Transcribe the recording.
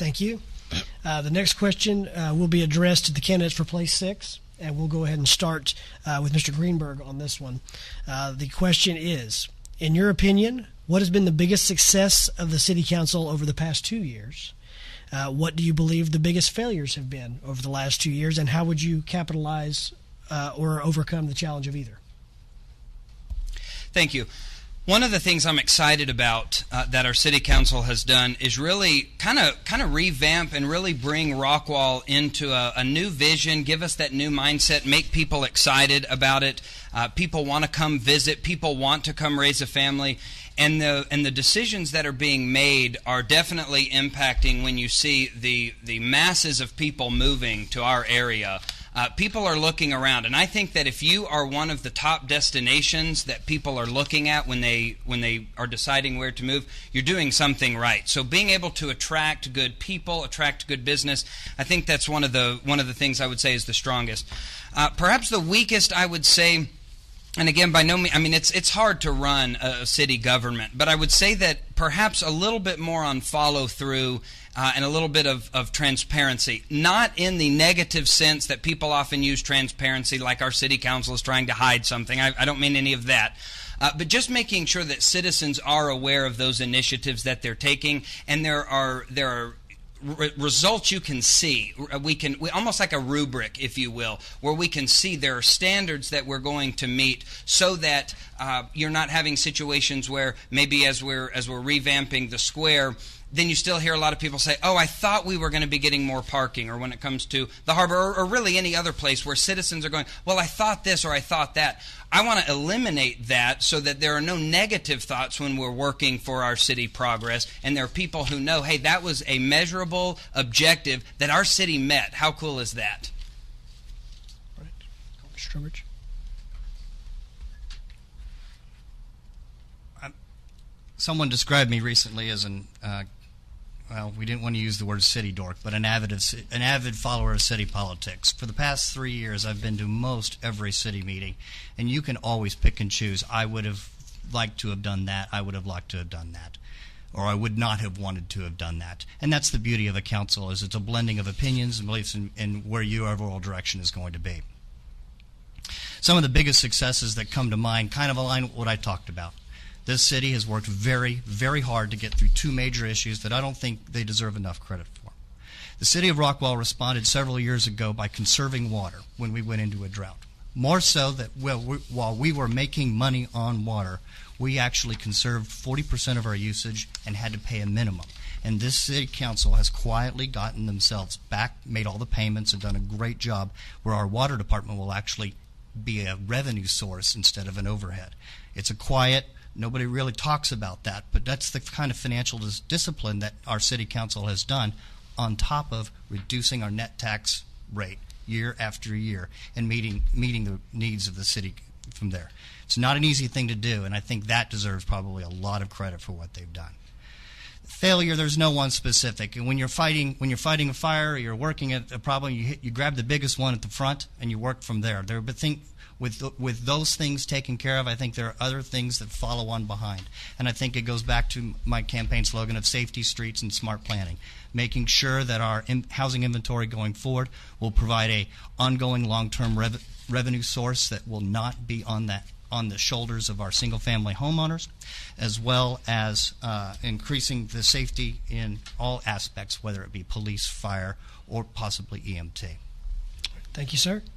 Thank you. The next question will be addressed to the candidates for place 6, and we'll go ahead and start with Mr. Greenberg on this one. The question is, in your opinion, what has been the biggest success of the City Council over the past 2 years? What do you believe the biggest failures have been over the last 2 years, and how would you capitalize or overcome the challenge of either? Thank you. One of the things I'm excited about that our City Council has done is really kind of revamp and really bring Rockwall into a new vision, give us that new mindset, make people excited about it. People want to come visit. People want to come raise a family. And the decisions that are being made are definitely impacting when you see the masses of people moving to our area. People are looking around, and I think that if you are one of the top destinations that people are looking at when they are deciding where to move, you're doing something right. So being able to attract good people, attract good business, I think that's one of the things I would say is the strongest. Perhaps the weakest, I would say. And again, by no means, I mean, it's hard to run a city government, but I would say that perhaps a little bit more on follow-through and a little bit of transparency. Not in the negative sense that people often use transparency like our city council is trying to hide something. I don't mean any of that. But just making sure that citizens are aware of those initiatives that they're taking, and there are results you can see. We almost like a rubric, if you will, where we can see there are standards that we're going to meet, so that you're not having situations where maybe as we're revamping the square, then you still hear a lot of people say, oh, I thought we were going to be getting more parking, or when it comes to the harbor, or really any other place where citizens are going, well, I thought this or I thought that. I want to eliminate that so that there are no negative thoughts when we're working for our city progress, and there are people who know, hey, that was a measurable objective that our city met. How cool is that? Right. Mr. Trowbridge. Someone described me recently as well, we didn't want to use the word city dork, but an avid follower of city politics. For the past 3 years, I've been to most every city meeting, and you can always pick and choose. I would have liked to have done that. I would have liked to have done that. Or I would not have wanted to have done that. And that's the beauty of a council, is it's a blending of opinions and beliefs in where your overall direction is going to be. Some of the biggest successes that come to mind kind of align with what I talked about. This city has worked very, very hard to get through 2 major issues that I don't think they deserve enough credit for. The city of Rockwall responded several years ago by conserving water when we went into a drought. More so that while we were making money on water, we actually conserved 40% of our usage and had to pay a minimum. And this city council has quietly gotten themselves back, made all the payments, and done a great job where our water department will actually be a revenue source instead of an overhead. It's a quiet, nobody really talks about that, but that's the kind of financial discipline that our city council has done, on top of reducing our net tax rate year after year and meeting the needs of the city from there. It's not an easy thing to do, and I think that deserves probably a lot of credit for what they've done. Failure, there's no one specific. And when you're fighting a fire, or you're working at a problem, you grab the biggest one at the front and you work from there. With those things taken care of, I think there are other things that follow on behind. And I think it goes back to my campaign slogan of safety, streets, and smart planning, making sure that our housing inventory going forward will provide a ongoing long-term revenue source that will not be on the shoulders of our single-family homeowners, as well as increasing the safety in all aspects, whether it be police, fire, or possibly EMT. Thank you, sir.